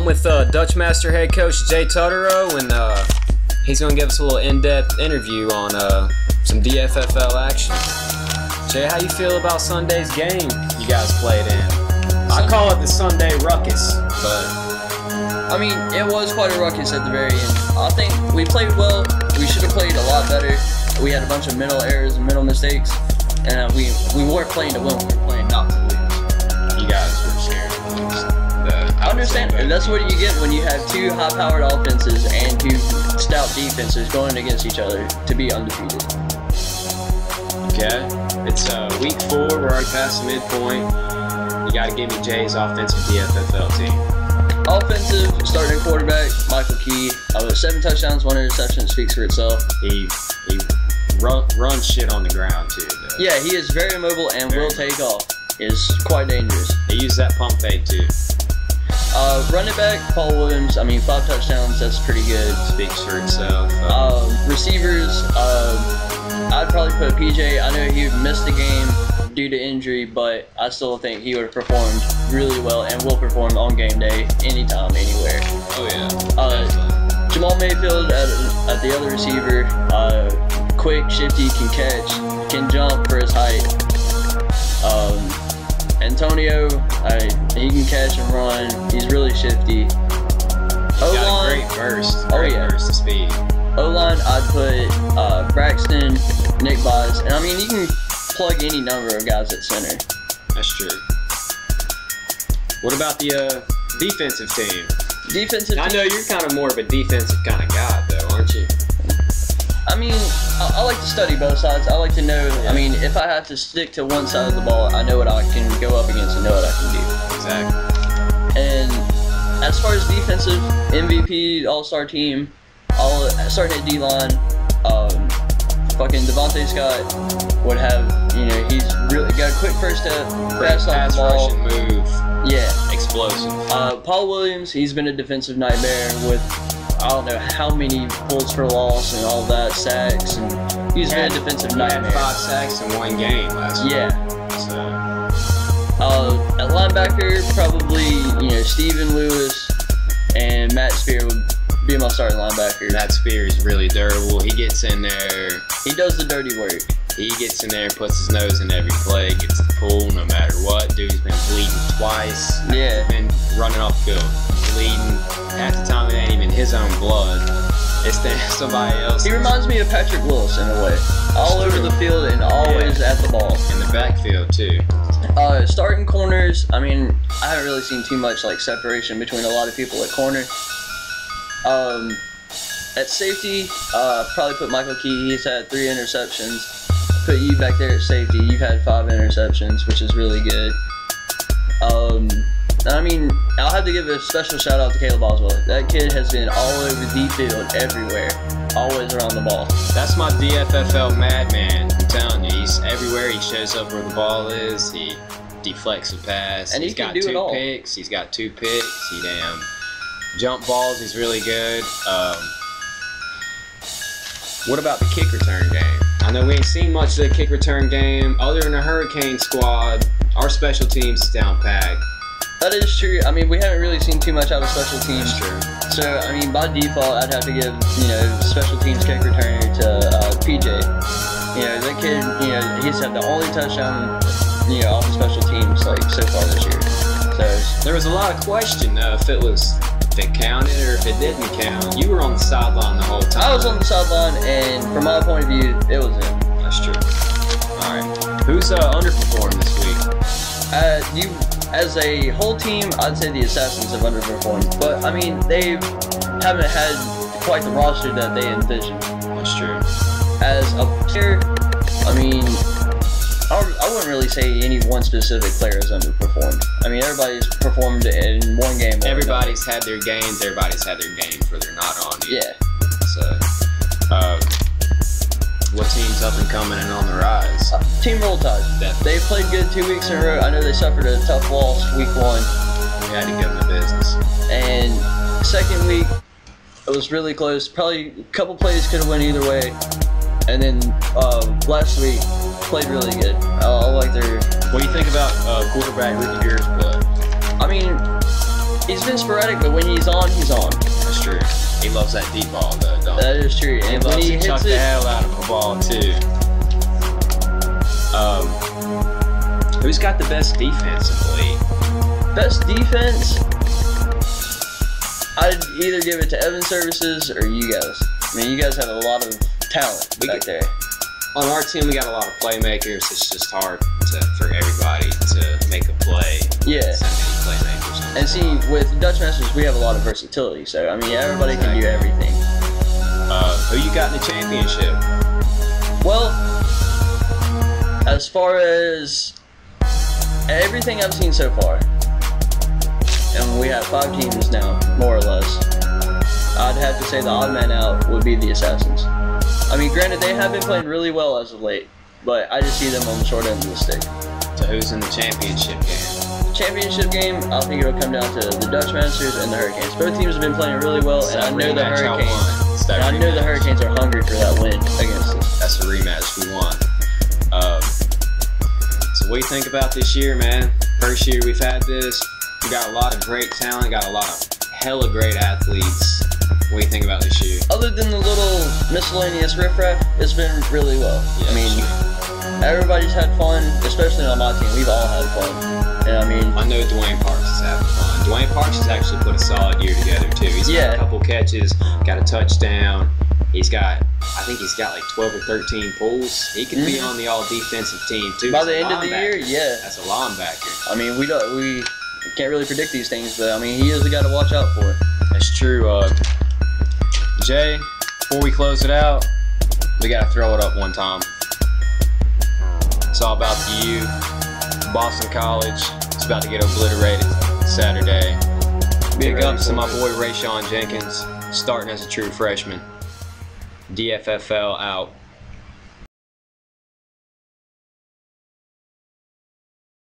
I'm with Dutch Master head coach Jay Tutterow, and he's going to give us a little in-depth interview on some DFFL action. Jay, how you feel about Sunday's game you guys played in? I call it the Sunday ruckus, but I mean, it was quite a ruckus at the very end. I think we played well. We should have played a lot better. We had a bunch of mental errors and mental mistakes, and we weren't playing to win. We were playing not to lose. you guys were scared to lose. I understand, and that's what you get when you have two high-powered offenses and two stout defenses going against each other to be undefeated. Okay, it's week 4. We're already past the midpoint. You got to give me Jay's offensive DFFL team. Offensive starting quarterback Michael Key. 7 touchdowns, 1 interception. Speaks for itself. He runs shit on the ground too, though. Yeah, he is very mobile and will take off. Is quite dangerous. He used that pump fake too. Running back Paul Williams. I mean, 5 touchdowns. That's pretty good. Speaks for itself. Receivers. I'd probably put PJ. I know he missed the game due to injury, but I still think he would have performed really well and will perform on game day anytime, anywhere. Oh yeah. Jamal Mayfield at the other receiver. Quick, shifty, can catch, can jump for his height. Antonio, he can catch and run. He's really shifty. He's got a great burst. Burst of speed. O-line, I'd put Braxton, Nick Bias, and I mean, you can plug any number of guys at center. That's true. What about the defensive team? I know you're kind of more of a defensive kind of guy, though, aren't you? I mean, I like to study both sides. I like to know, yeah. I mean, if I have to stick to one side of the ball, I know what I can go up against and know what I can do. Exactly. And as far as defensive, MVP, all-star team, starting at D-line, fucking Devontae Scott would have, you know, he's really got a quick first step, fast off the ball. Rushing move. Yeah. Explosive. Paul Williams, he's been a defensive nightmare with, I don't know how many pulls for loss and all that, sacks, and he's been a defensive nightmare. He had 5 sacks in 1 game last year. Yeah. So. At linebacker, probably, you know, Steven Lewis and Matt Spear would be my starting linebacker. Matt Spear is really durable. He gets in there. He does the dirty work. He gets in there and puts his nose in every play, gets the pull no matter what. Dude's been bleeding twice. Yeah. Been running off the field. Bleeding. Half the time it ain't even his own blood. It's somebody else. He reminds me of Patrick Willis in a way. All over the field and always at the ball. In the backfield too. Starting corners, I mean, I haven't really seen too much like separation between a lot of people at corner. At safety, probably put Michael Key. He's had 3 interceptions. Put you back there at safety. You've had 5 interceptions, which is really good. I mean, I'll have to give a special shout out to Caleb Oswald. That kid has been all over the field, everywhere, always around the ball. That's my DFFL madman. I'm telling you, he's everywhere. He shows up where the ball is. He deflects a pass. And he's got 2 picks. He's got 2 picks. He damn jump balls. He's really good. What about the kick return game? I know we ain't seen much of the kick return game other than the Hurricane squad. Our special teams is down packed. That is true. I mean, we haven't really seen too much out of special teams. That's true. So, I mean, by default, I'd have to give, you know, special teams kick returner to PJ. You know, that kid, you know, he's had the only touchdown, you know, off the special teams, like, so far this year. So there was a lot of question if it counted or if it didn't count. You were on the sideline the whole time. I was on the sideline, and from my point of view, it was in. That's true. All right. Who's underperformed this week? As a whole team, I'd say the Assassins have underperformed. But, I mean, they haven't had quite the roster that they envisioned. That's true. As a player, I mean, I wouldn't really say any one specific player has underperformed. I mean, everybody's performed in one game. Everybody's had their games. Everybody's had their games where they're not on. Yeah. So, what team's up and coming and on the rise? Team Roll Tide. They played good 2 weeks in a row. I know they suffered a tough loss week 1. We had to give them the business. And second week, it was really close. Probably a couple plays could have went either way. And then last week, played really good. I like their... What do you think about quarterback Ricky Beer's play? I mean, He's been sporadic, but when he's on, he's on. That's true. He loves that deep ball, though, don't That is true. he? And He when loves he to hits chuck it, the hell out of a ball, too. Who's got the best defense in the league? best defense, I'd either give it to Evan Services or you guys. I mean, you guys have a lot of talent back there. On our team, we got a lot of playmakers. It's just hard for everybody to make a play. Yeah. So many playmakers. And see, with Dutch Masters, we have a lot of versatility. So, I mean, everybody can do everything. Who you got in the championship? Well, as far as everything I've seen so far, and we have 5 teams now, more or less, I'd have to say the odd man out would be the Assassins. I mean, granted, they have been playing really well as of late, but I just see them on the short end of the stick. So who's in the championship game? Championship game, I think it'll come down to the Dutch Masters and the Hurricanes. Both teams have been playing really well, and I know the Hurricanes are hungry for that win against us. That's the rematch we want. So what do you think about this year, man? First year we've had this. We got a lot of great talent, got a lot of hella great athletes. What do you think about this year? Other than the little miscellaneous riffraff, it's been really well. Yeah, I mean, everybody's had fun, especially on my team. We've all had fun. And I mean, I know Dwayne Parks is having fun. Dwayne Parks has actually put a solid year together too. He's got a couple catches, got a touchdown. I think he's got like 12 or 13 pulls. He could be on the all-defensive team too. By the end of the year, yeah. That's a linebacker. I mean, we can't really predict these things, but I mean, he is the guy to watch out for. That's true. Jay, before we close it out, we gotta throw it up one time. It's all about the U. Boston College. It's about to get obliterated Saturday. Big ups to my boy Rayshawn Jenkins, starting as a true freshman. DFFL out.